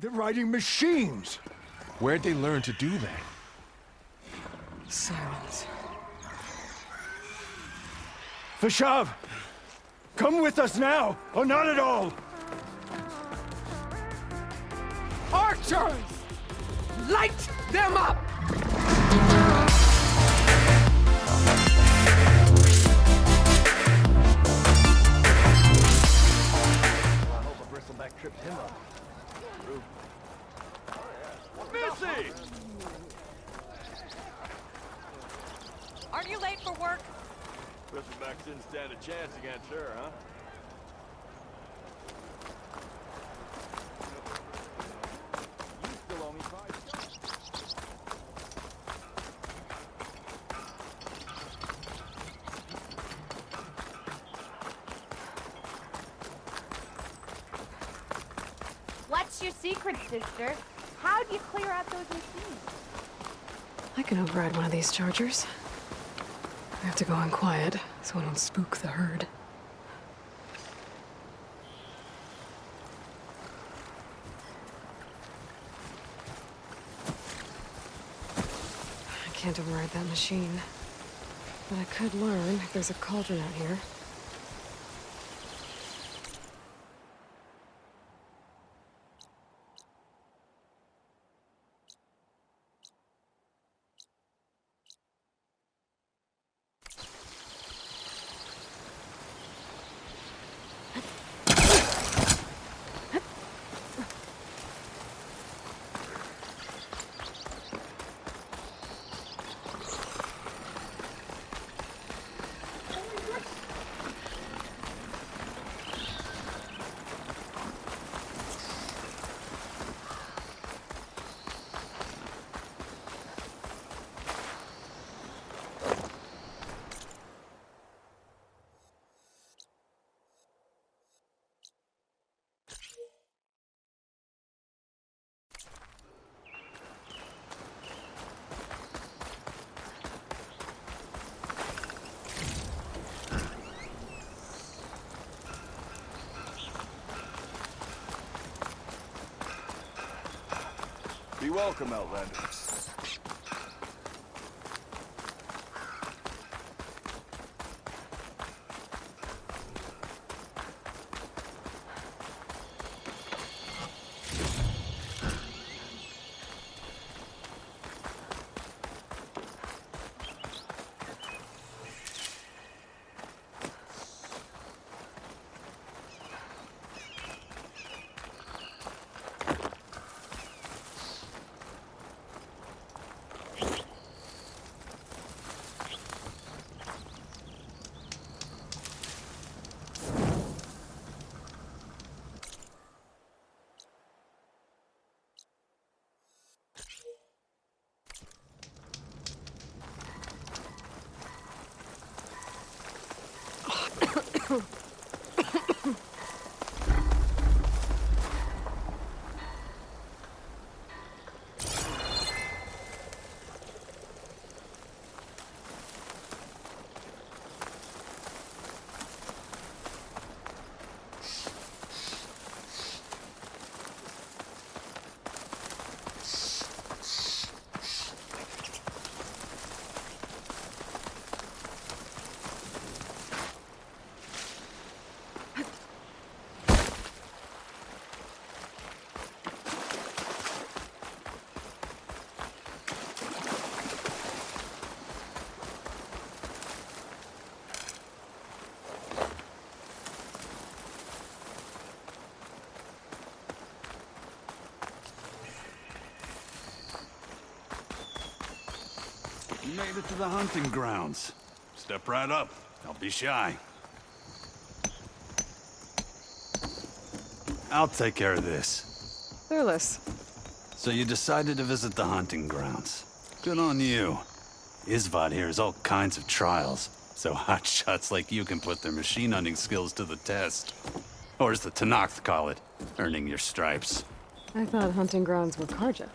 They're riding machines! Where'd they learn to do that? Sirens. Fashav! Come with us now, or not at all! Archers! Light them up! I hope a bristleback trips him up. Missy! Aren't you late for work? Bristleback didn't stand a chance against her, huh? You still owe me 5 cents. What's your secret, sister? How'd you clear out those machines? I can override one of these chargers. I have to go in quiet, so I don't spook the herd. I can't override that machine. But I could learn if there's a cauldron out here. Be welcome, Outlander. You made it to the hunting grounds. Step right up. Don't be shy. I'll take care of this. Fearless. So you decided to visit the hunting grounds. Good on you. Isvad here has all kinds of trials, so hotshots like you can put their machine hunting skills to the test. Or as the Tenakth call it, earning your stripes. I thought hunting grounds were Karja.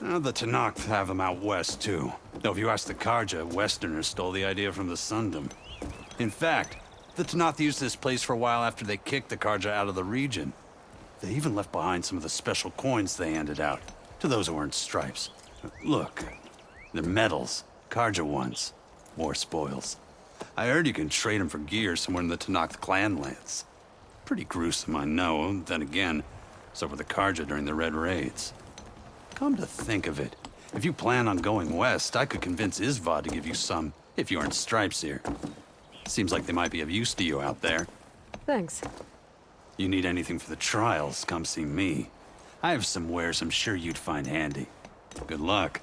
The Tenakth have them out west, too. Though if you ask the Karja, Westerners stole the idea from the Sundom. In fact, the Tenakth used this place for a while after they kicked the Karja out of the region. They even left behind some of the special coins they handed out to those who earned stripes. Look, they're medals, Karja ones, war spoils. I heard you can trade them for gear somewhere in the Tenakth clan lands. Pretty gruesome, I know. Then again, so were the Karja during the Red Raids. Come to think of it, if you plan on going west, I could convince Isvad to give you some, if you earn stripes here. Seems like they might be of use to you out there. Thanks. You need anything for the trials, come see me. I have some wares I'm sure you'd find handy. Good luck.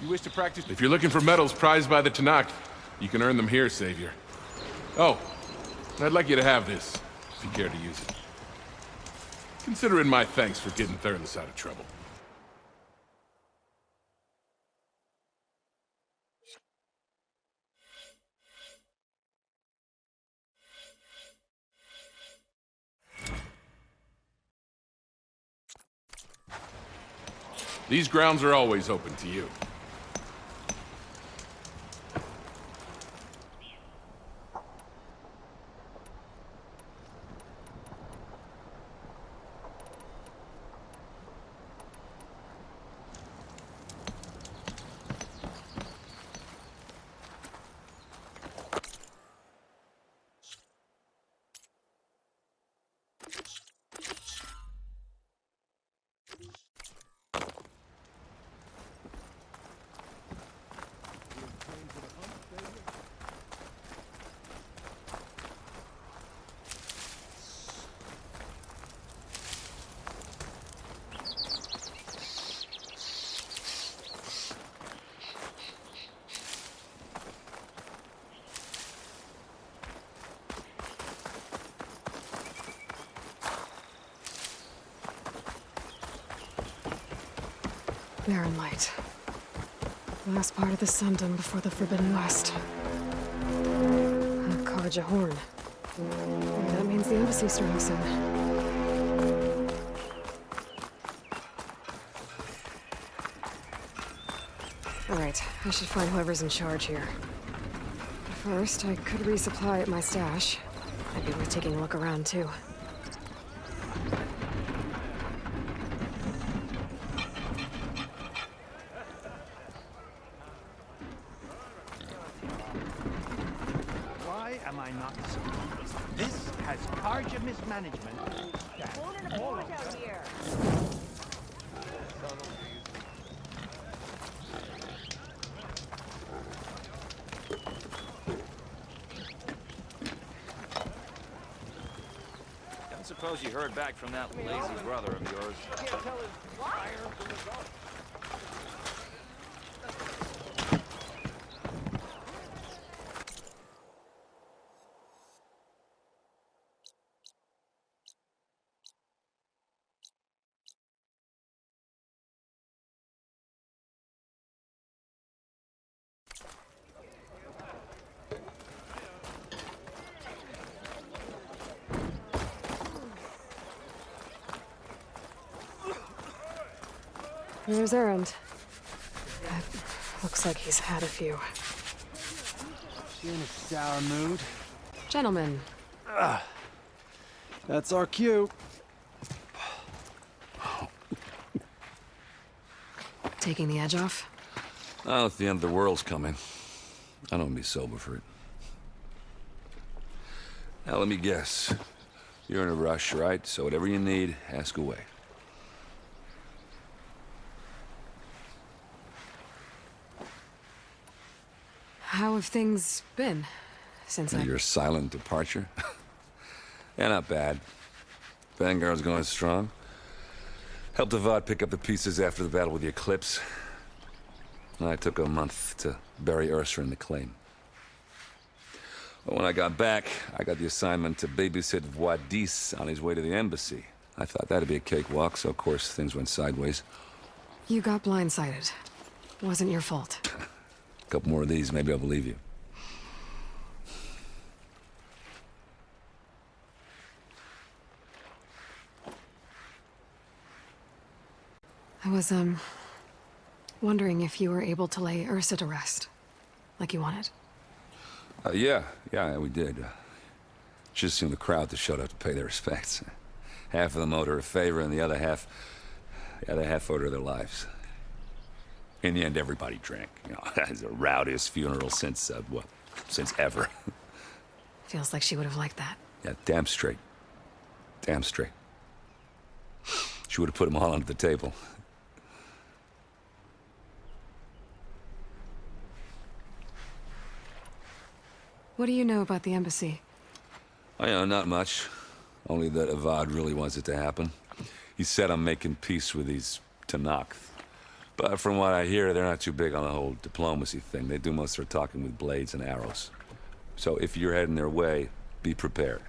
You wish to practice? If you're looking for medals prized by the Tenakth, you can earn them here, Savior. Oh, and I'd like you to have this, if you care to use it. Consider it my thanks for getting Thurles out of trouble. These grounds are always open to you. Barren light. Last part of the Sundom before the Forbidden West. A Karja horn. Maybe that means the embassy's starting soon. Alright, I should find whoever's in charge here. But first, I could resupply at my stash. Might be worth taking a look around, too. Why am I not surprised? This has Karja mismanagement. Holding a fort out here. Don't suppose you heard back from that lazy brother of yours. There's Erend. Looks like he's had a few. She in a sour mood. Gentlemen, That's our cue. taking the edge off? Oh, if the end of the world's coming, I don't be sober for it. Now, let me guess. You're in a rush, right? So whatever you need, ask away. How have things been since I... Your silent departure? Yeah, not bad. Vanguard's going strong. Helped Avad pick up the pieces after the battle with the Eclipse. I took a month to bury Ursa in the claim. But when I got back, I got the assignment to babysit Wadis on his way to the embassy. I thought that'd be a cakewalk, so of course things went sideways. You got blindsided. Wasn't your fault. A couple more of these, maybe I'll believe you. I was, wondering if you were able to lay Ursa to rest, like you wanted. Yeah, we did. Just seemed the crowd that showed up to pay their respects. Half of them owed her a favor, and the other half owed her their lives. In the end, everybody drank. You know, it's the rowdiest funeral since ever. Feels like she would have liked that. Yeah, damn straight. Damn straight. She would have put them all under the table. What do you know about the embassy? Oh, yeah, not much. Only that Avad really wants it to happen. He said I'm making peace with these Tanakh. But from what I hear, they're not too big on the whole diplomacy thing. They do most of their talking with blades and arrows. So if you're heading their way, be prepared.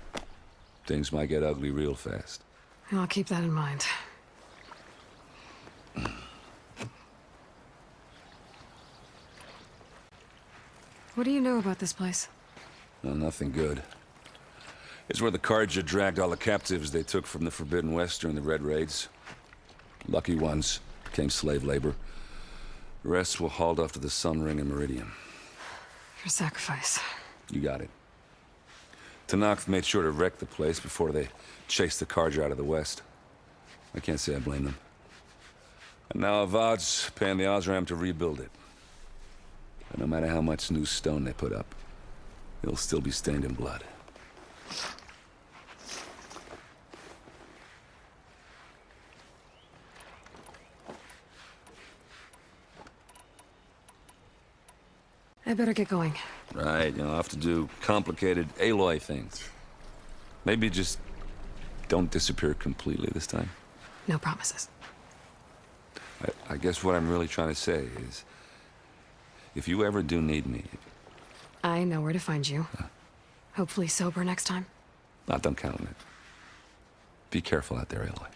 Things might get ugly real fast. I'll keep that in mind. What do you know about this place? No, nothing good. It's where the Carja dragged all the captives they took from the Forbidden West during the Red Raids. Lucky ones became slave labor. The rest were hauled off to the Sun Ring and Meridian. For sacrifice. You got it. Tanakh made sure to wreck the place before they chased the Carja out of the West. I can't say I blame them. And now Avad's paying the Osram to rebuild it. And no matter how much new stone they put up, it'll still be stained in blood. I better get going. Right, I'll have to do complicated Aloy things. Maybe just don't disappear completely this time. No promises. I guess what I'm really trying to say is, if you ever do need me... I know where to find you. Hopefully sober next time. Don't count on it. Be careful out there, Aloy.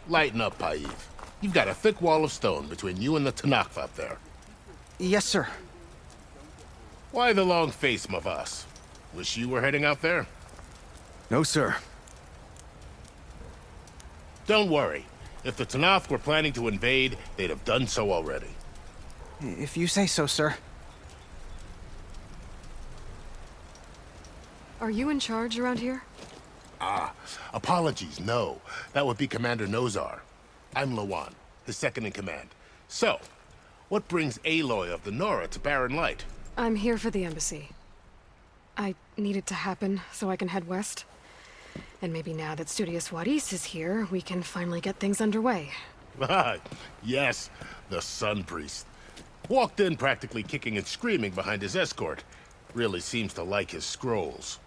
Lighten up, Paiv. You've got a thick wall of stone between you and the Tanakh up there. Yes, sir. Why the long face, Mavas? Wish you were heading out there? No, sir. Don't worry. If the Tanakh were planning to invade, they'd have done so already. If you say so, sir. Are you in charge around here? Apologies, no. That would be Commander Nozar. I'm Lawan, his second-in-command. So, what brings Aloy of the Nora to Barren Light? I'm here for the embassy. I need it to happen so I can head west. And maybe now that Studious Wadis is here, we can finally get things underway. Yes, the Sun Priest. Walked in practically kicking and screaming behind his escort. Really seems to like his scrolls.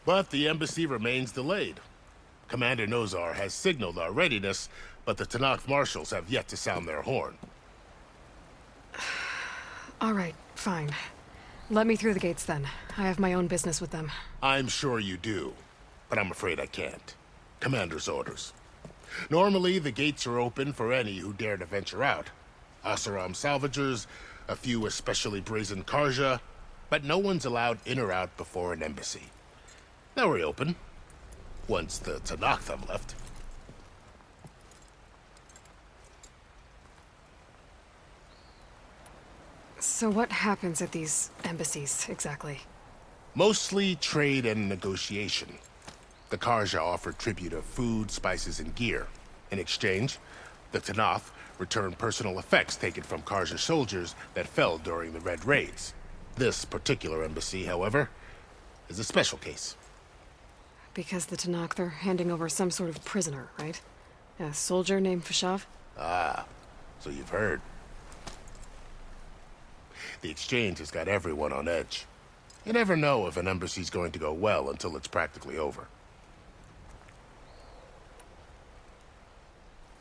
But the embassy remains delayed. Commander Nozar has signaled our readiness, but the Tanakh marshals have yet to sound their horn. All right, fine. Let me through the gates then. I have my own business with them. I'm sure you do, but I'm afraid I can't. Commander's orders. Normally, the gates are open for any who dare to venture out. Asaram salvagers, a few especially brazen Karja, but no one's allowed in or out before an embassy. They'll reopen, once the Tanakh have left. So what happens at these embassies, exactly? Mostly trade and negotiation. The Karja offer tribute of food, spices, and gear. In exchange, the Tanakh return personal effects taken from Karja soldiers that fell during the Red Raids. This particular embassy, however, is a special case. Because the Tanakh are handing over some sort of prisoner, right? A soldier named Fashav? Ah, so you've heard. The exchange has got everyone on edge. You never know if an embassy's going to go well until it's practically over.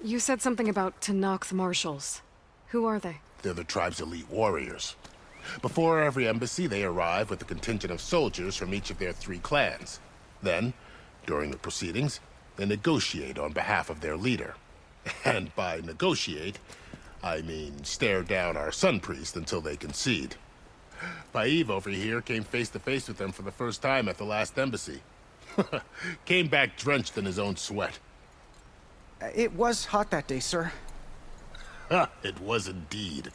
You said something about Tanakh marshals. Who are they? They're the tribe's elite warriors. Before every embassy, they arrive with a contingent of soldiers from each of their 3 clans. Then, during the proceedings, they negotiate on behalf of their leader. And by negotiate, I mean stare down our Sun Priest until they concede. Paiv over here came face to face with them for the first time at the last embassy. Came back drenched in his own sweat. It was hot that day, sir. It was indeed.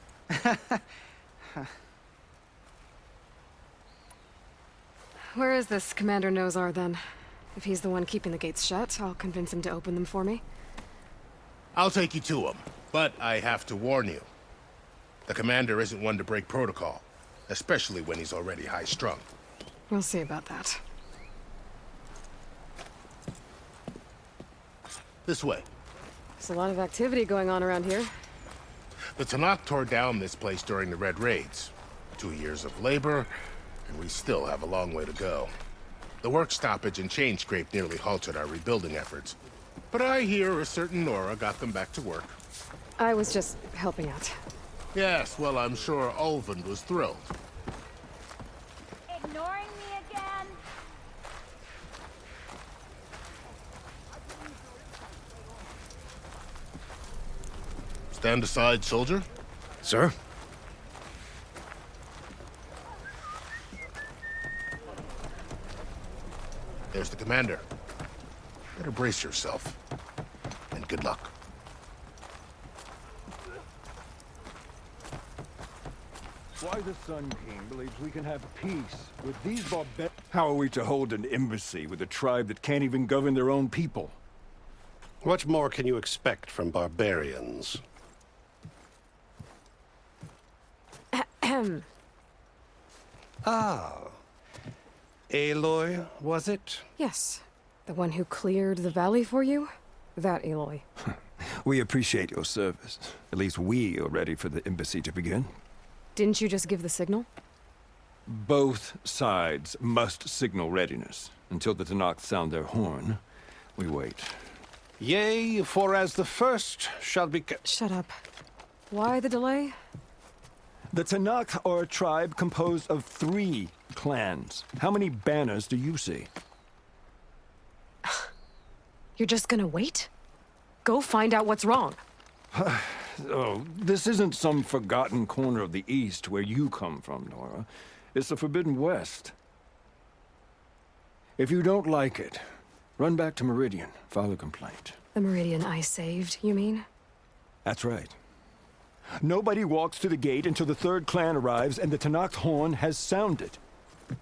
Where is this Commander Nozar, then? If he's the one keeping the gates shut, I'll convince him to open them for me. I'll take you to him, but I have to warn you. The commander isn't one to break protocol, especially when he's already high-strung. We'll see about that. This way. There's a lot of activity going on around here. The Tanakh tore down this place during the Red Raids. 2 years of labor, and we still have a long way to go. The work stoppage and chain scrape nearly halted our rebuilding efforts. But I hear a certain Nora got them back to work. I was just helping out. Yes, well, I'm sure Ulvund was thrilled. Ignoring me again? Stand aside, soldier. Sir? There's the commander. Better brace yourself. And good luck. Why the Sun King believes we can have peace with these barbarians? How are we to hold an embassy with a tribe that can't even govern their own people? What more can you expect from barbarians? Ah. Aloy, was it? Yes. The one who cleared the valley for you? That Aloy. We appreciate your service. At least we are ready for the embassy to begin. Didn't you just give the signal? Both sides must signal readiness. Until the Tanakh sound their horn, we wait. Yea, for as the first shall be... Shut up. Why the delay? The Tanakh are a tribe composed of 3 clans. How many banners do you see? You're just gonna wait? Go find out what's wrong. Oh, this isn't some forgotten corner of the East where you come from, Nora. It's the Forbidden West. If you don't like it, run back to Meridian, file a complaint. The Meridian I saved, you mean? That's right. Nobody walks to the gate until the 3rd clan arrives and the Tanakh's horn has sounded.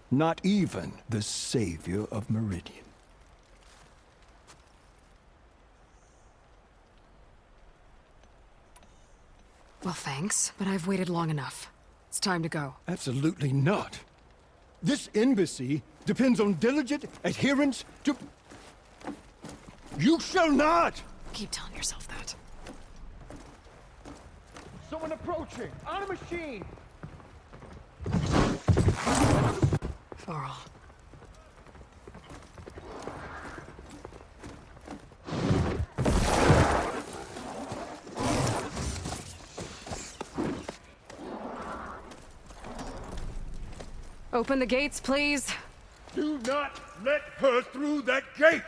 Not even the savior of Meridian. Well, thanks, but I've waited long enough. It's time to go. Absolutely not. This embassy depends on diligent adherence to... You shall not! Keep telling yourself that. Someone approaching! On a machine! Varl. Open the gates, please. Do not let her through that gate!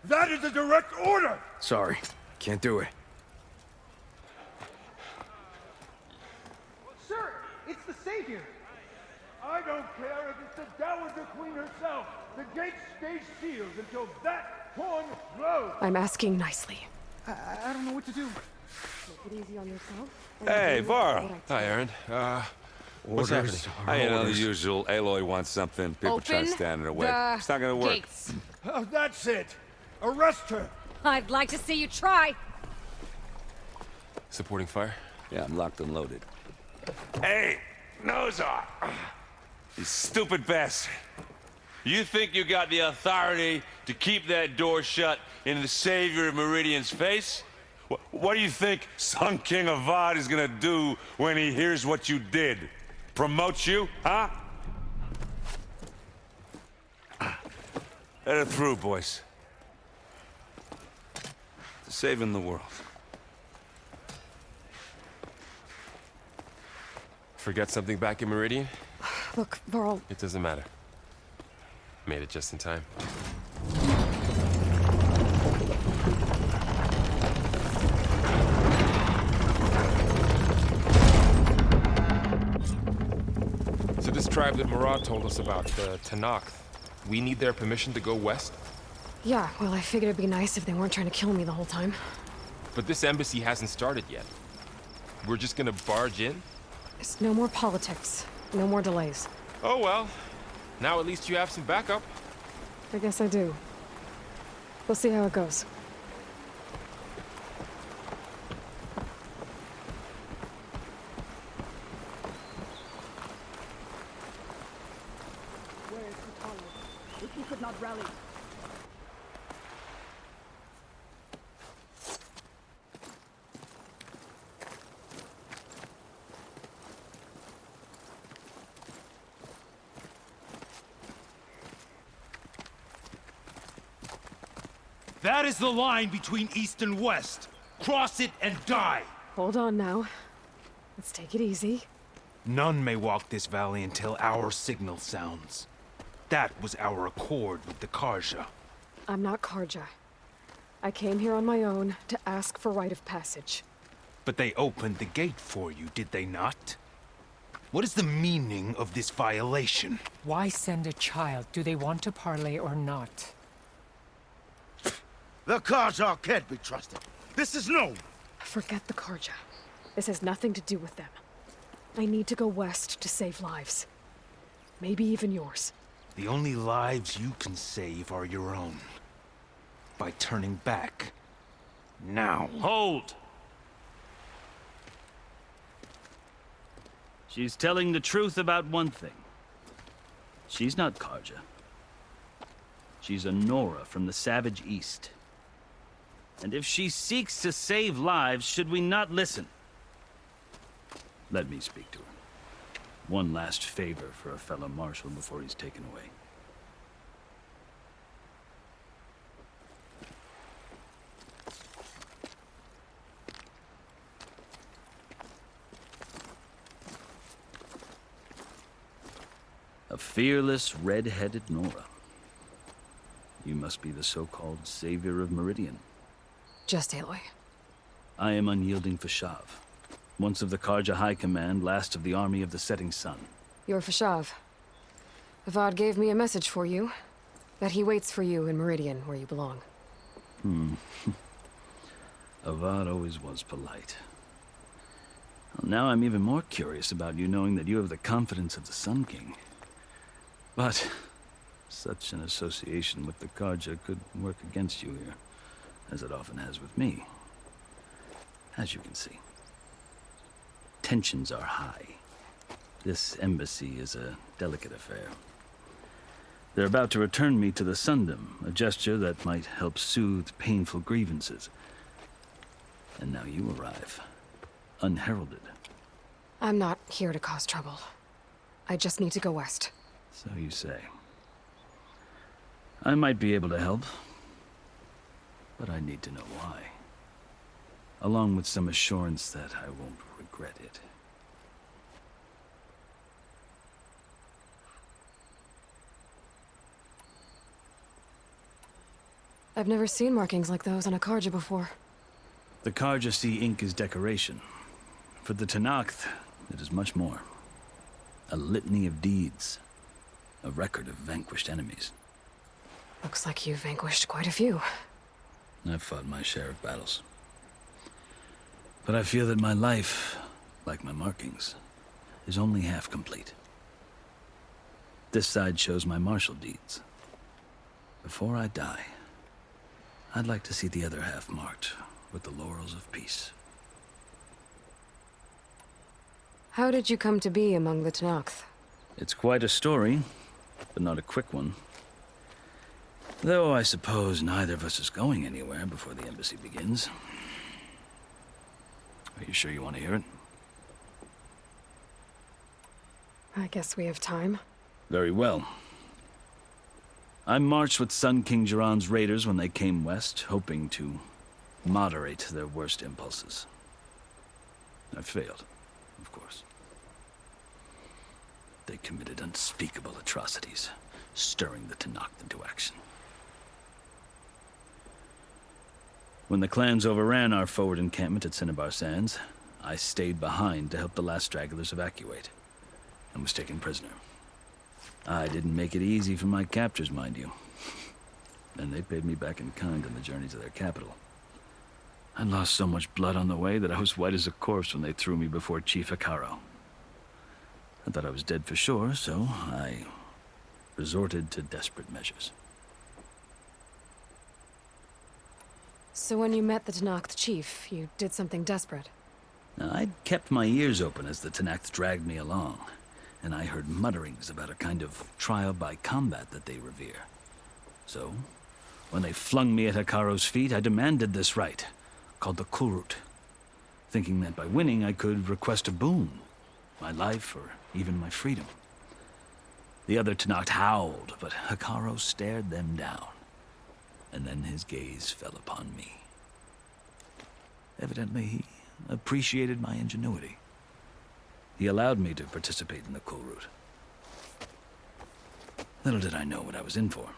That is a direct order! Sorry, can't do it. Sir, it's the Savior! I don't care if it's the Dowager Queen herself! The gate stays sealed until that horn blows! I'm asking nicely. I don't know what to do. Take it easy on yourself. Hey, Varl. Hi, Aaron. What's happening? You know, the usual. Aloy wants something. People try to Open stand in her way. the It's not gonna work. gates. Oh, that's it! Arrest her! I'd like to see you try. Supporting fire? Yeah, I'm locked and loaded. Hey, Nozar! You stupid bastard. You think you got the authority to keep that door shut in the savior of Meridian's face? What do you think Sun King Avad is gonna do when he hears what you did? Promote you, huh? Let her through, boys. To saving the world. Forget something back in Meridian? Look, Varl, It doesn't matter. Made it just in time. tribe that Murad told us about, the Tanakh. We need their permission to go west? Yeah, well, I figured it'd be nice if they weren't trying to kill me the whole time. But this embassy hasn't started yet. We're just gonna barge in? There's no more politics. No more delays. Oh well. Now at least you have some backup. I guess I do. We'll see how it goes. Where is Vitaly? If he could not rally. That is the line between East and West. Cross it and die! Hold on now. Let's take it easy. None may walk this valley until our signal sounds. That was our accord with the Karja. I'm not Karja. I came here on my own to ask for rite of passage. But they opened the gate for you, did they not? What is the meaning of this violation? Why send a child? Do they want to parley or not? The Karja can't be trusted. This is known. Forget the Karja. This has nothing to do with them. I need to go west to save lives. Maybe even yours. The only lives you can save are your own. By turning back. Now. Hold! She's telling the truth about one thing. She's not Karja. She's a Nora from the Savage East. And if she seeks to save lives, should we not listen? Let me speak to her. One last favor for a fellow marshal before he's taken away. A fearless, red-headed Nora. You must be the so-called savior of Meridian. Just Aloy. I am unyielding Fashav. Once of the Karja High Command, last of the army of the Setting Sun. You're Fashav. Avad gave me a message for you. That he waits for you in Meridian, where you belong. Avad always was polite. Well, now I'm even more curious about you knowing that you have the confidence of the Sun King. But such an association with the Karja could work against you here, as it often has with me. As you can see. Tensions are high. This embassy is a delicate affair. They're about to return me to the Sundom, a gesture that might help soothe painful grievances. And now you arrive, unheralded. I'm not here to cause trouble. I just need to go west. So you say. I might be able to help, but I need to know why. Along with some assurance that I won't regret it. I've never seen markings like those on a Karja before. The Karja see ink as decoration. For the Tanakh, it is much more. A litany of deeds. A record of vanquished enemies. Looks like you've vanquished quite a few. I've fought my share of battles. But I feel that my life, like my markings, is only half complete. This side shows my martial deeds. Before I die, I'd like to see the other half marked with the laurels of peace. How did you come to be among the Tanakh? It's quite a story, but not a quick one. Though I suppose neither of us is going anywhere before the embassy begins. Are you sure you want to hear it? I guess we have time. Very well. I marched with Sun King Jiran's raiders when they came west, hoping to moderate their worst impulses. I failed, of course. They committed unspeakable atrocities, stirring the Tanakh into action. When the clans overran our forward encampment at Cinnabar Sands, I stayed behind to help the last stragglers evacuate, and was taken prisoner. I didn't make it easy for my captors, mind you. And they paid me back in kind on the journey to their capital. I lost so much blood on the way that I was white as a corpse when they threw me before Chief Hikaru. I thought I was dead for sure, so I resorted to desperate measures. So when you met the Tenakth chief, you did something desperate? I'd kept my ears open as the Tenakth dragged me along, and I heard mutterings about a kind of trial by combat that they revere. So, when they flung me at Hikaru's feet, I demanded this right, called the Kulrut, thinking that by winning I could request a boon, my life or even my freedom. The other Tenakth howled, but Hikaru stared them down, and then his gaze fell upon me. Evidently, he appreciated my ingenuity. He allowed me to participate in the Kulrut. Little did I know what I was in for.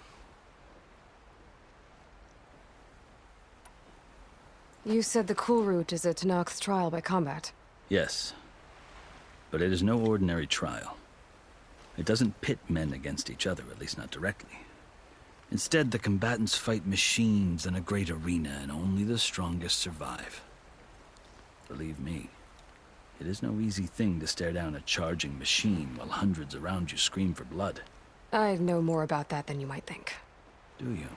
You said the Kulrut is a Tenakth trial by combat. Yes, but it is no ordinary trial. It doesn't pit men against each other, at least not directly. Instead, the combatants fight machines in a great arena, and only the strongest survive. Believe me, it is no easy thing to stare down a charging machine while hundreds around you scream for blood. I know more about that than you might think. Do you?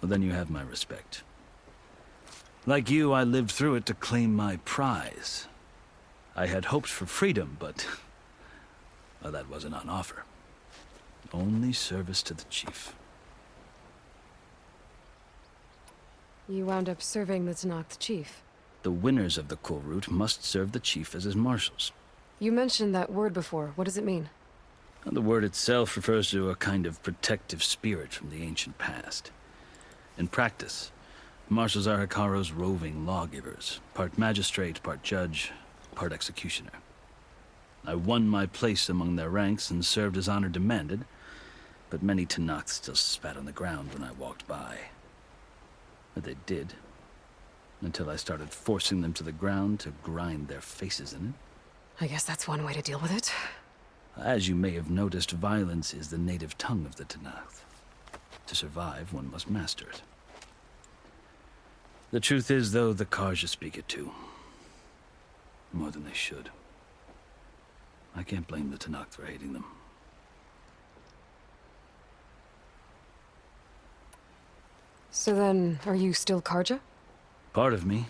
Well, then you have my respect. Like you, I lived through it to claim my prize. I had hoped for freedom, but well, that wasn't on offer. Only service to the chief. You wound up serving the Tenakth chief. The winners of the Kulrut must serve the chief as his marshals. You mentioned that word before. What does it mean? The word itself refers to a kind of protective spirit from the ancient past. In practice, marshals are Hikaru's roving lawgivers, part magistrate, part judge, part executioner. I won my place among their ranks and served as honor demanded, but many Tenakth still spat on the ground when I walked by. But they did, until I started forcing them to the ground to grind their faces in it. I guess that's one way to deal with it. As you may have noticed, violence is the native tongue of the Tenakth. To survive, one must master it. The truth is, though, the Karja speak it too. More than they should. I can't blame the Tenakth for hating them. So then, are you still Karja? Part of me,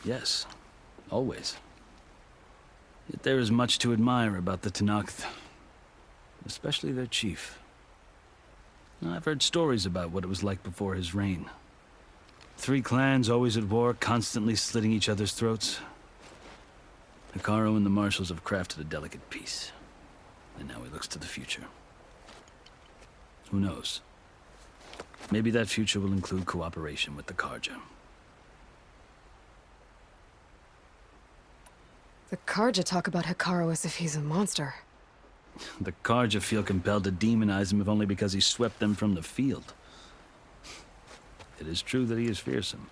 yes. Always. Yet there is much to admire about the Tenakth. Especially their chief. I've heard stories about what it was like before his reign. 3 clans always at war, constantly slitting each other's throats. Hikaru and the marshals have crafted a delicate peace. And now he looks to the future. Who knows? Maybe that future will include cooperation with the Karja. The Karja talk about Hikaru as if he's a monster. The Karja feel compelled to demonize him if only because he swept them from the field. It is true that he is fearsome.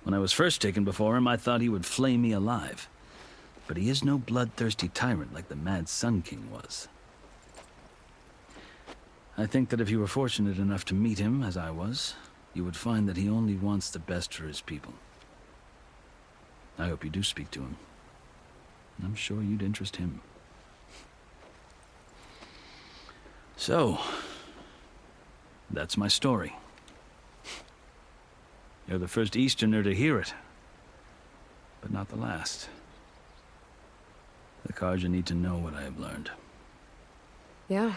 When I was first taken before him, I thought he would flay me alive. But he is no bloodthirsty tyrant like the Mad Sun King was. I think that if you were fortunate enough to meet him, as I was, you would find that he only wants the best for his people. I hope you do speak to him. I'm sure you'd interest him. So, that's my story. You're the first Easterner to hear it, but not the last. The Karja need to know what I have learned. Yeah.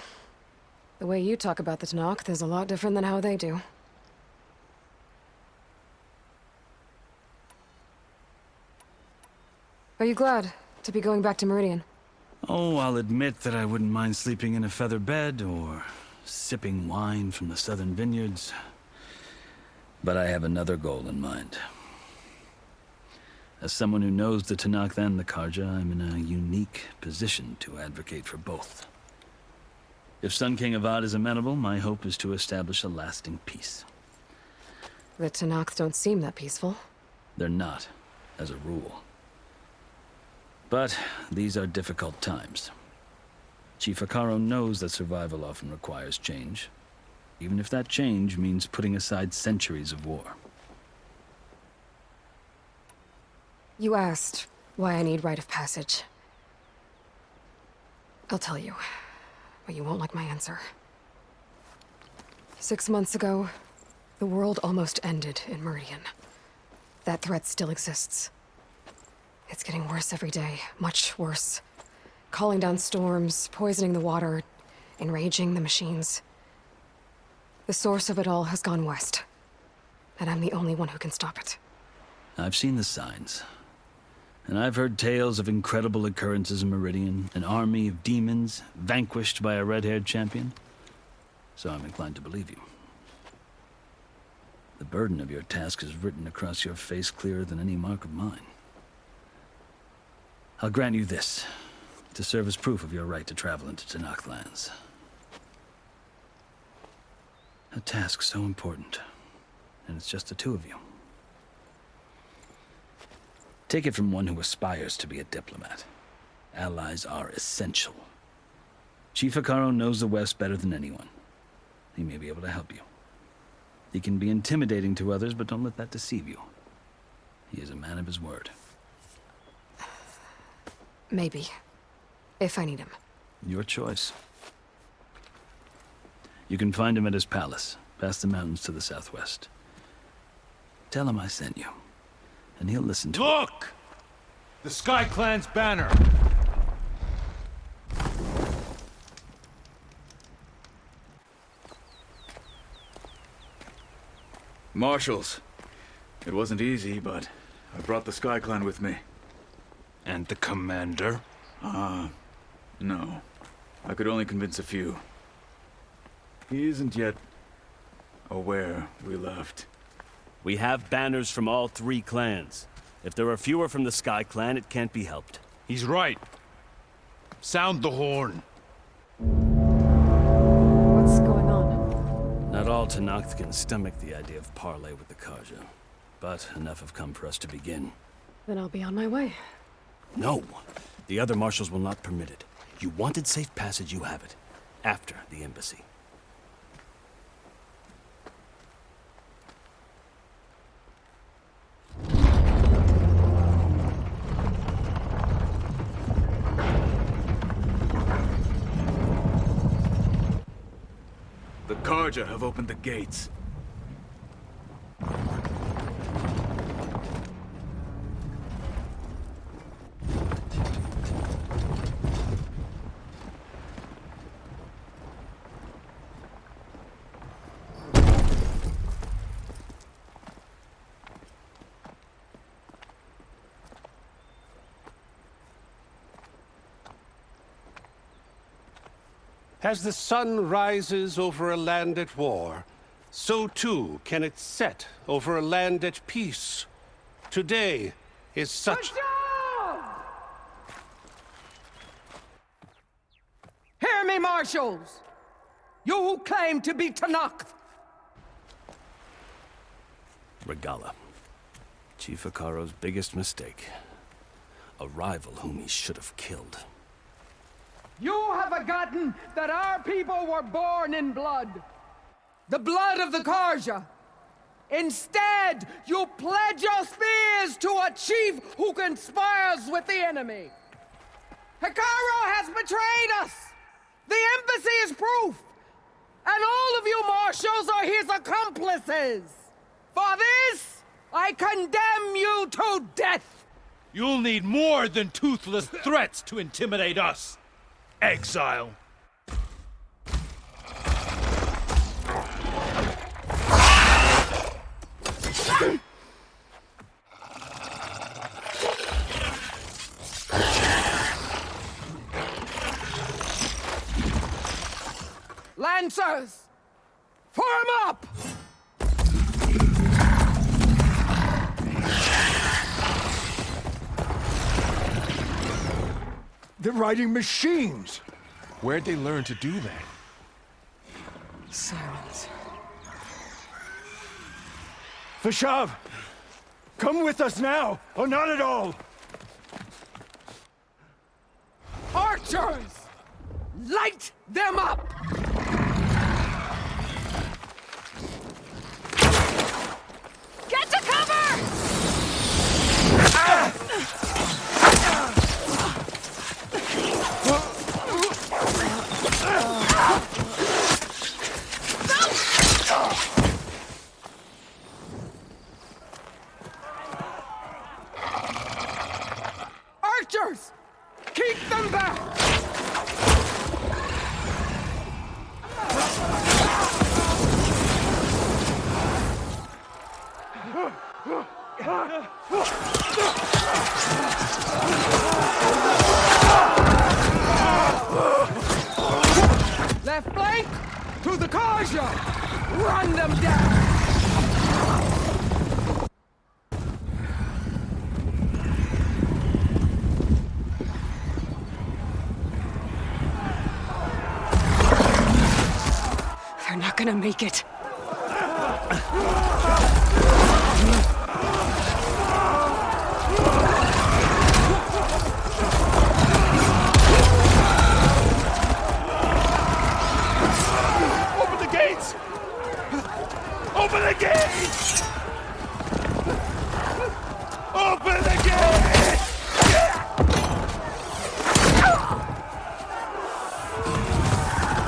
The way you talk about the Tenakth is a lot different than how they do. Are you glad to be going back to Meridian? Oh, I'll admit that I wouldn't mind sleeping in a feather bed or sipping wine from the southern vineyards. But I have another goal in mind. As someone who knows the Tenakth and the Karja, I'm in a unique position to advocate for both. If Sun King Avad is amenable, my hope is to establish a lasting peace. The Tenakth don't seem that peaceful. They're not, as a rule. But these are difficult times. Chief Akaro knows that survival often requires change, even if that change means putting aside centuries of war. You asked why I need rite of passage. I'll tell you, but you won't like my answer. 6 months ago, the world almost ended in Meridian. That threat still exists. It's getting worse every day, much worse. Calling down storms, poisoning the water, enraging the machines. The source of it all has gone west, and I'm the only one who can stop it. I've seen the signs. And I've heard tales of incredible occurrences in Meridian, an army of demons vanquished by a red-haired champion. So I'm inclined to believe you. The burden of your task is written across your face clearer than any mark of mine. I'll grant you this, to serve as proof of your right to travel into Tenakth lands. A task so important, and it's just the two of you. Take it from one who aspires to be a diplomat. Allies are essential. Chief Akaro knows the West better than anyone. He may be able to help you. He can be intimidating to others, but don't let that deceive you. He is a man of his word. Maybe. If I need him. Your choice. You can find him at his palace, past the mountains to the southwest. Tell him I sent you, and he'll listen to it. Look! The Sky Clan's banner! Marshals. It wasn't easy, but I brought the Sky Clan with me. And the commander? No. I could only convince a few. He isn't yet aware we left. We have banners from all 3 clans. If there are fewer from the Sky Clan, it can't be helped. He's right. Sound the horn. What's going on? Not all Tenakth can stomach the idea of parley with the Karja, but enough have come for us to begin. Then I'll be on my way. No! The other marshals will not permit it. You wanted safe passage, you have it. After the embassy. The Karja have opened the gates. As the sun rises over a land at war, so too can it set over a land at peace. Today is such... Hear me, marshals! You who claim to be Tenakth! Regala. Chief Akaro's biggest mistake. A rival whom he should have killed. You have forgotten that our people were born in blood. The blood of the Karja. Instead, you pledge your spears to a chief who conspires with the enemy. Akaro has betrayed us. The embassy is proof. And all of you marshals are his accomplices. For this, I condemn you to death. You'll need more than toothless threats to intimidate us. Exile. Lancers, form up! They're riding machines! Where'd they learn to do that? Sirens. Fashav! Come with us now, or not at all! Archers! Light them up! Get to cover! Archers! Keep them back! Left flank! To the Karja! Run them down! They're not gonna make it. Open the gates! Open the gates! Open the gates!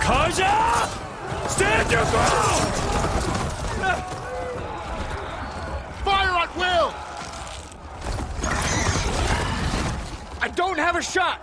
Karja! Stand your ground! Fire at will! I don't have a shot!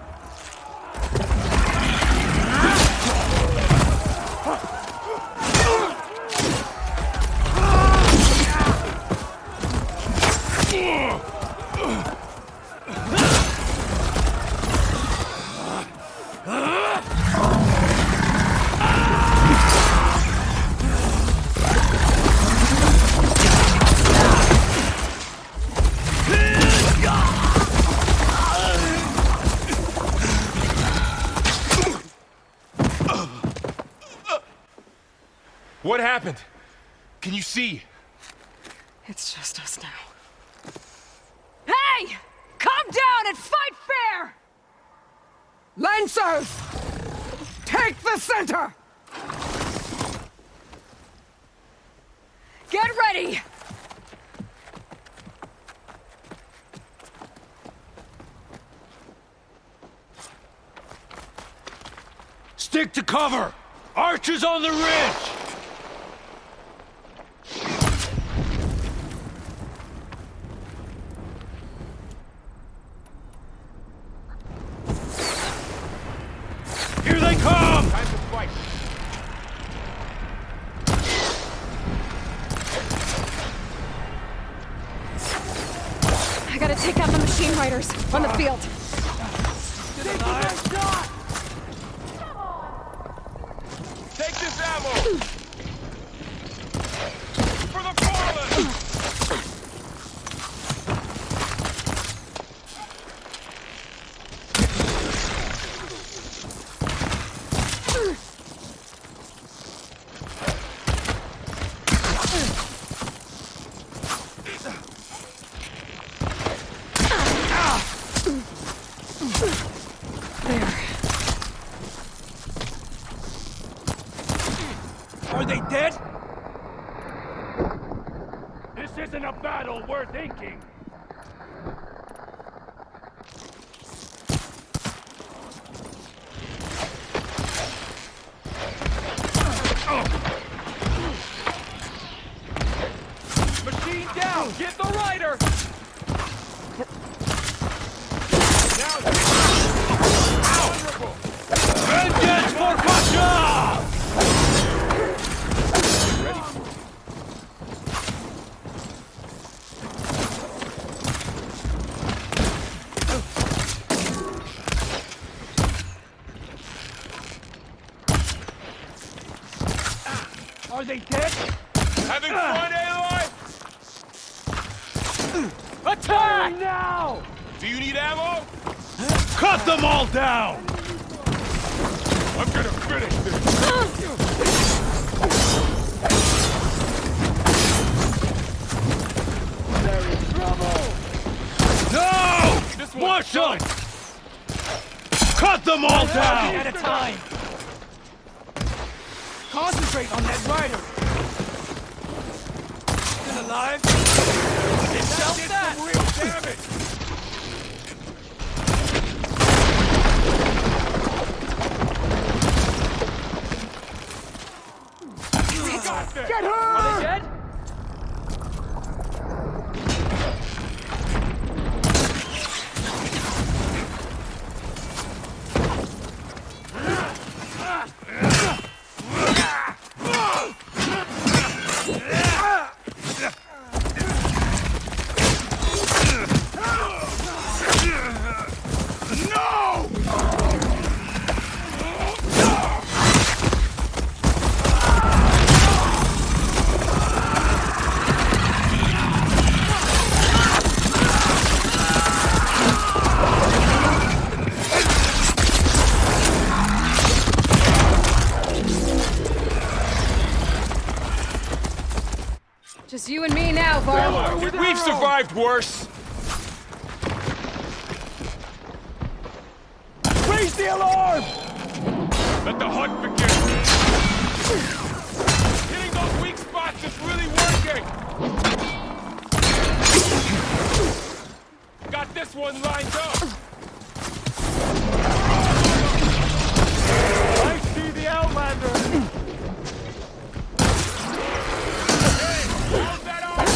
What happened? Can you see? It's just us now. Hey! Come down and fight fair! Lancers! Take the center! Get ready! Stick to cover! Archers on the ridge! Here they come! Time to fight. I gotta take out the machine riders on the field. Take this ammo! For the fallen! Are they dead? This isn't a battle worth inking! Machine down! Get the rider! Now, vulnerable! Vengeance for Pasha! Ready? Are they dead? Having fun, Aloy? Attack! Now! Do you need ammo? Cut them all down! I'm gonna finish this! They're in trouble! No! This one's Marshal! fine. Cut them all down! At a time! Concentrate on that rider. Still alive? That did some real damage. Get her! Are they dead? Just you and me now, Varl. We've survived worse. Raise the alarm! Let the hunt begin. Hitting those weak spots is really working. Got this one lined up. I see the Outlander. How's that on?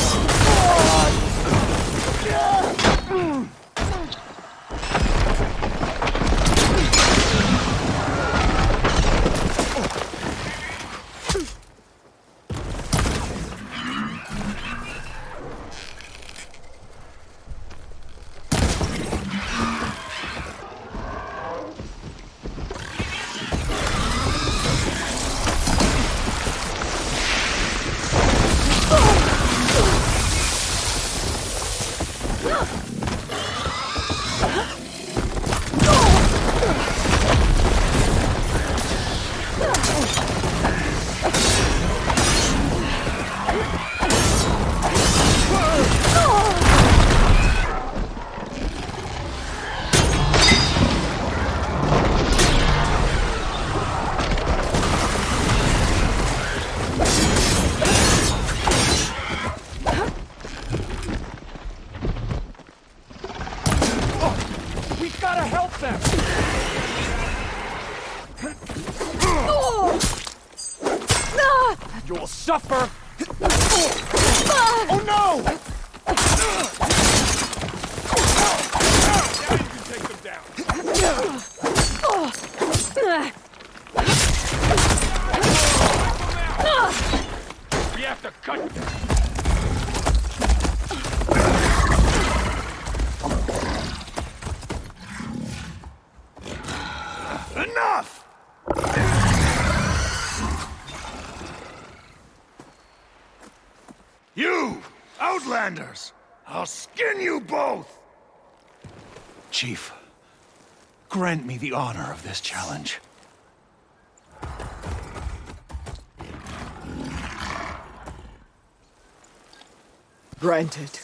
You'll suffer! Oh no! Now you can take them down. We have to cut them. Enough! You! Outlanders! I'll skin you both! Chief, grant me the honor of this challenge. Granted.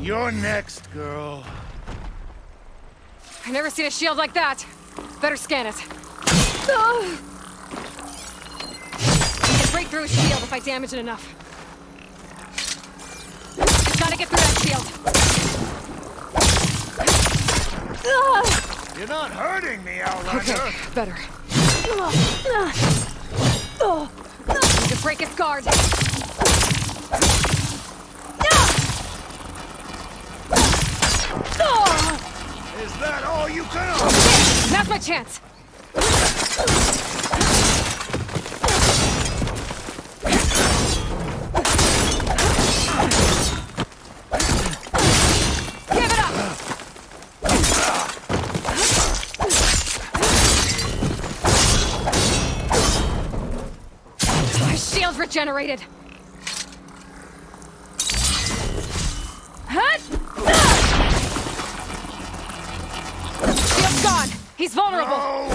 You're next, girl. I've never seen a shield like that. Better scan it. We can break through a shield if I damage it enough. Gotta get through that shield. You're not hurting me, Outlander. Okay, better. Need to break its guard. Is that all you can offer? Now's my chance. Give it up. My shield's regenerated. Shield's gone! He's vulnerable!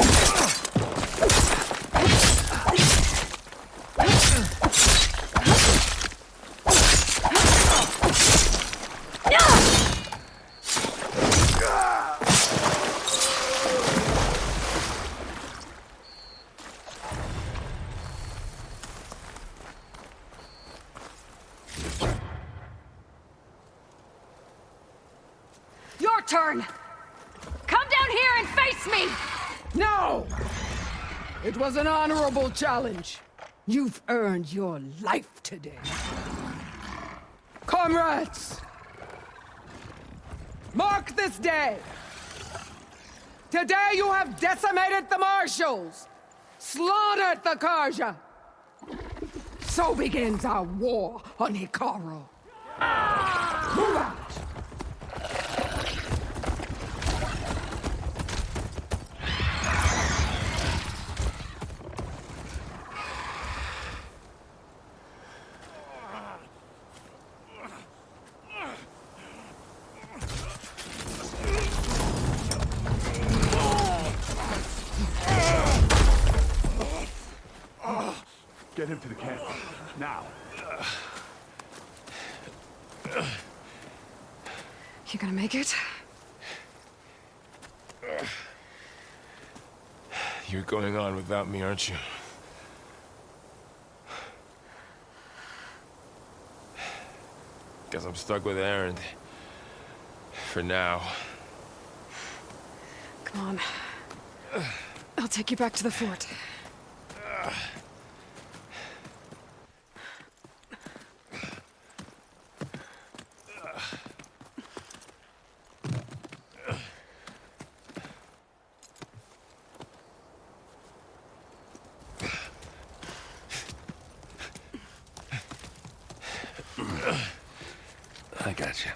Your turn! Come down here and face me! No! It was an honorable challenge. You've earned your life today. Comrades! Mark this day! Today you have decimated the Marshals! Slaughtered the Karja! So begins our war on Hikaru. Move out! Get him to the camp. Now. You gonna make it? You're going on without me, aren't you? Guess I'm stuck with Aaron. For now. Come on. I'll take you back to the fort. I got you.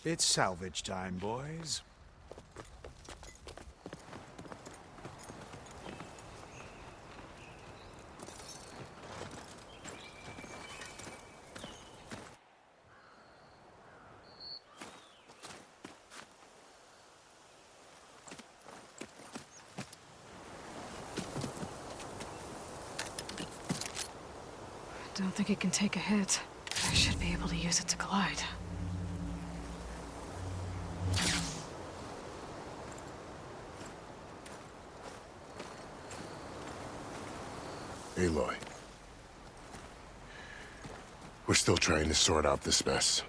It's salvage time, boys. Don't think it can take a hit. I should be able to use it to glide. Aloy. We're still trying to sort out this mess.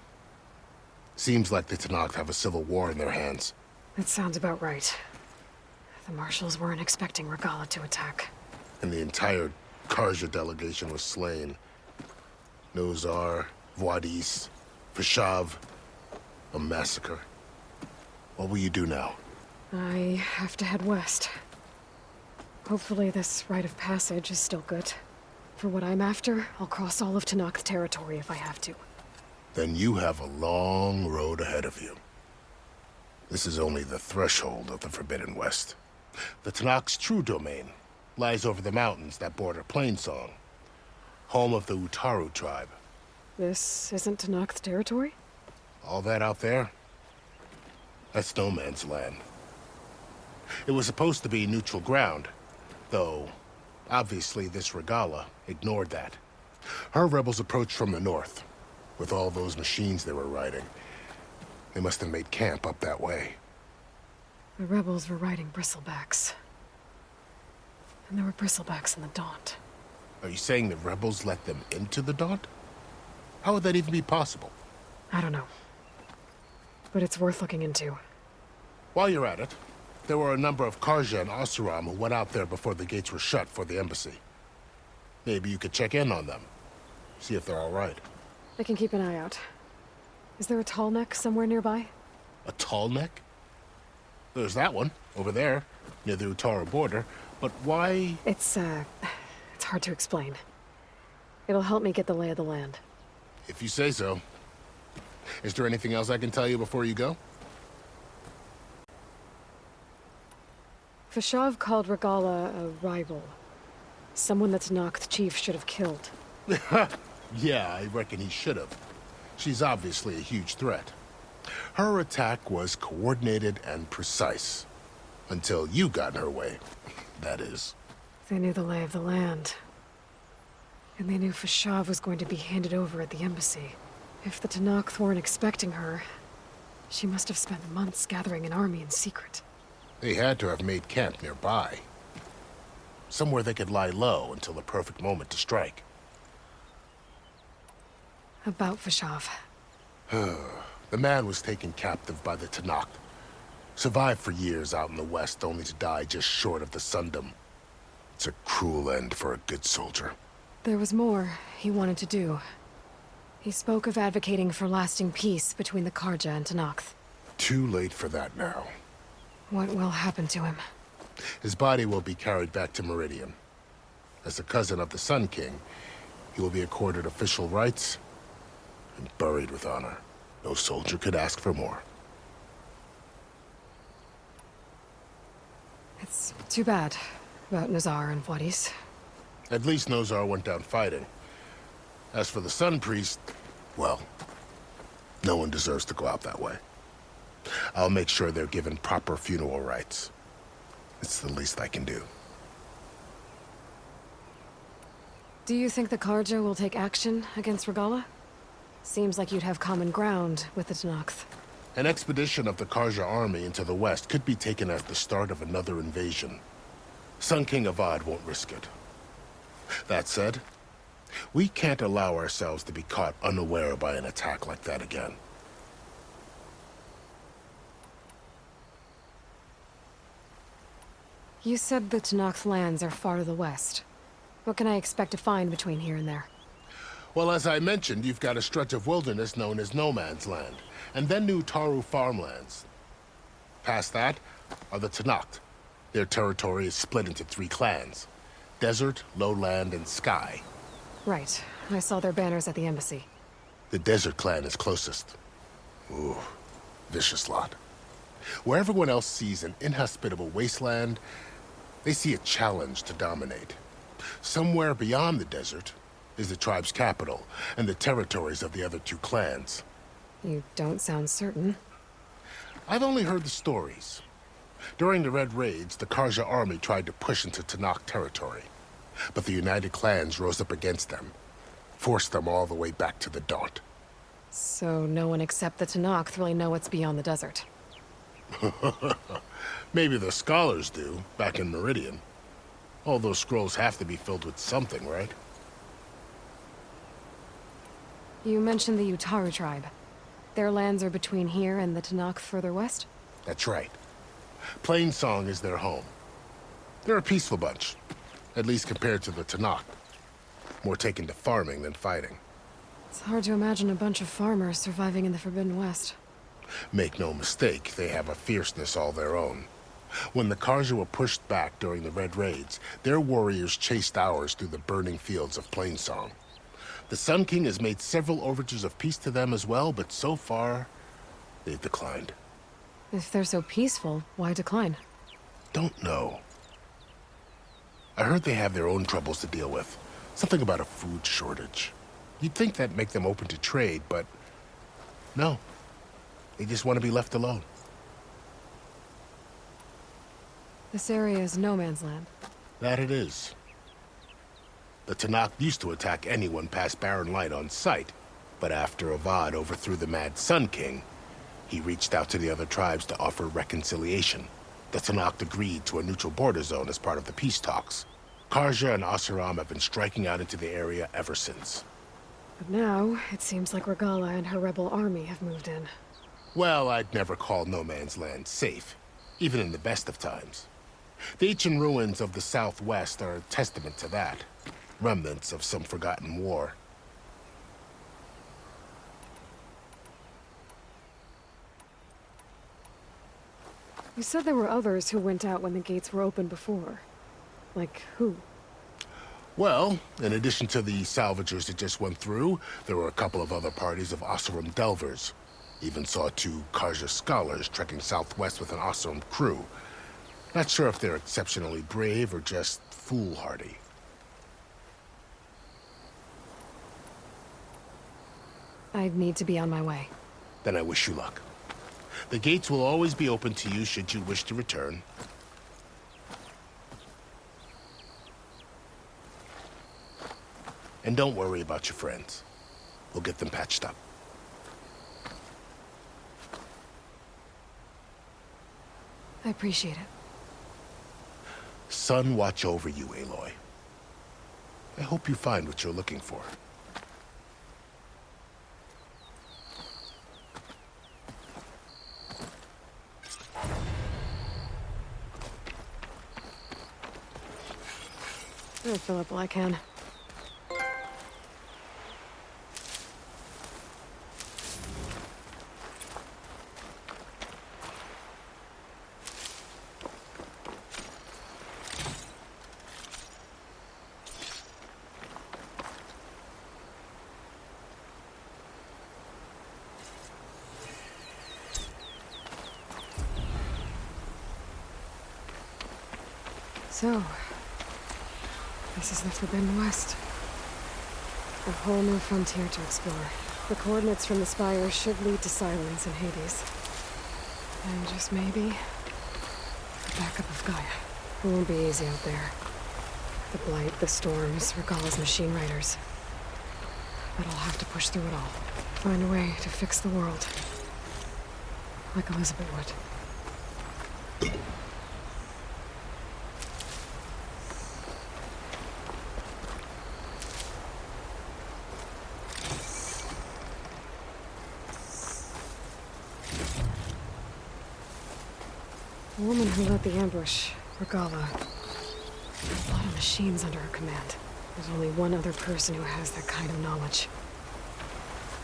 Seems like the Tenakth have a civil war in their hands. That sounds about right. The Marshals weren't expecting Regala to attack. And the entire Karja delegation was slain. Nozar, Voidis, Vashav. A massacre. What will you do now? I have to head west. Hopefully this rite of passage is still good. For what I'm after, I'll cross all of Tenakth territory if I have to. Then you have a long road ahead of you. This is only the threshold of the Forbidden West. The Tenakth's true domain lies over the mountains that border Plainsong, home of the Utaru tribe. This isn't Tenakth territory? All that out there? That's no man's land. It was supposed to be neutral ground, though obviously this Regala ignored that. Her rebels approached from the north, with all those machines they were riding. They must have made camp up that way. The rebels were riding bristlebacks. And there were bristlebacks in the Daunt. Are you saying the rebels let them into the Daunt? How would that even be possible? I don't know. But it's worth looking into. While you're at it, there were a number of Karja and Oseram who went out there before the gates were shut for the embassy. Maybe you could check in on them. See if they're all right. I can keep an eye out. Is there a tall neck somewhere nearby? A tall neck? There's that one, over there, near the Utaru border. But why? It's hard to explain. It'll help me get the lay of the land. If you say so. Is there anything else I can tell you before you go? Fashav called Regala a rival. Someone that Tanakh chief should have killed. Yeah, I reckon he should have. She's obviously a huge threat. Her attack was coordinated and precise. Until you got in her way, that is. They knew the lay of the land. And they knew Fashav was going to be handed over at the embassy. If the Tanakh weren't expecting her, she must have spent months gathering an army in secret. They had to have made camp nearby. Somewhere they could lie low until the perfect moment to strike. About Fashav. The man was taken captive by the Tanakh. Survived for years out in the west, only to die just short of the Sundom. It's a cruel end for a good soldier. There was more he wanted to do. He spoke of advocating for lasting peace between the Karja and Tanakh. Too late for that now. What will happen to him? His body will be carried back to Meridian. As a cousin of the Sun King, he will be accorded official rights and buried with honor. No soldier could ask for more. It's too bad about Nazar and Wadis. At least Nozar went down fighting. As for the Sun Priest, well, no one deserves to go out that way. I'll make sure they're given proper funeral rites. It's the least I can do. Do you think the Karja will take action against Regala? Seems like you'd have common ground with the Tanakh. An expedition of the Karja army into the west could be taken as the start of another invasion. Sun King Avad won't risk it. That said, we can't allow ourselves to be caught unaware by an attack like that again. You said the Tanakh lands are far to the west. What can I expect to find between here and there? Well, as I mentioned, you've got a stretch of wilderness known as No Man's Land, and then New Taru farmlands. Past that are the Tanakh. Their territory is split into 3 clans: Desert, Lowland, and Sky. Right. I saw their banners at the embassy. The Desert clan is closest. Ooh, vicious lot. Where everyone else sees an inhospitable wasteland, they see a challenge to dominate. Somewhere beyond the desert is the tribe's capital and the territories of the other 2 clans. You don't sound certain. I've only heard the stories. During the Red Raids, the Karja army tried to push into Tanakh territory, but the United Clans rose up against them, forced them all the way back to the Daunt. So no one except the Tanakh really know what's beyond the desert. Maybe the scholars do, back in Meridian. All those scrolls have to be filled with something, right? You mentioned the Utaru tribe. Their lands are between here and the Tanakh further west? That's right. Plainsong is their home. They're a peaceful bunch, at least compared to the Tanakh. More taken to farming than fighting. It's hard to imagine a bunch of farmers surviving in the Forbidden West. Make no mistake, they have a fierceness all their own. When the Karja were pushed back during the Red Raids, their warriors chased ours through the burning fields of Plainsong. The Sun King has made several overtures of peace to them as well, but so far, they've declined. If they're so peaceful, why decline? Don't know. I heard they have their own troubles to deal with. Something about a food shortage. You'd think that'd make them open to trade, but no. They just want to be left alone. This area is no man's land. That it is. The Tanakh used to attack anyone past Barren Light on sight, but after Avad overthrew the Mad Sun King, he reached out to the other tribes to offer reconciliation. The Tanakh agreed to a neutral border zone as part of the peace talks. Karja and Asuram have been striking out into the area ever since. But now, it seems like Regala and her rebel army have moved in. Well, I'd never call No Man's Land safe, even in the best of times. The ancient ruins of the Southwest are a testament to that. Remnants of some forgotten war. You said there were others who went out when the gates were open before. Like who? Well, in addition to the salvagers that just went through, there were a couple of other parties of Oseram delvers. Even saw 2 Karja scholars trekking southwest with an Oseram crew. Not sure if they're exceptionally brave or just foolhardy. I need to be on my way. Then I wish you luck. The gates will always be open to you should you wish to return. And don't worry about your friends. We'll get them patched up. I appreciate it. Sun watch over you, Aloy. I hope you find what you're looking for. I'll fill up all I can. So, this is the Forbidden West. A whole new frontier to explore. The coordinates from the spire should lead to Silence and Hades. And just maybe, the backup of Gaia. It won't be easy out there. The Blight, the Storms, Regalla's machine riders. But I'll have to push through it all. Find a way to fix the world. Like Elizabeth would. The woman who led the ambush, Regalla, a lot of machines under her command. There's only one other person who has that kind of knowledge.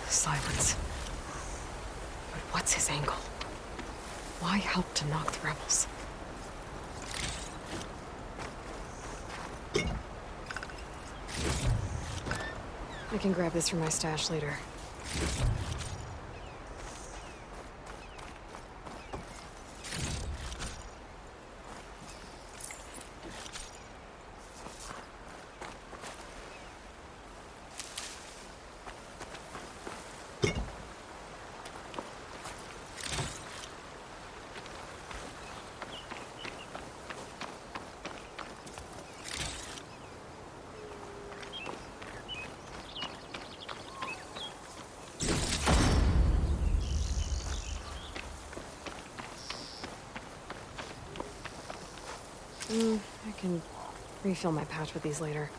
Silence. But what's his angle? Why help to knock the rebels? I can grab this from my stash later. I can refill my pouch with these later.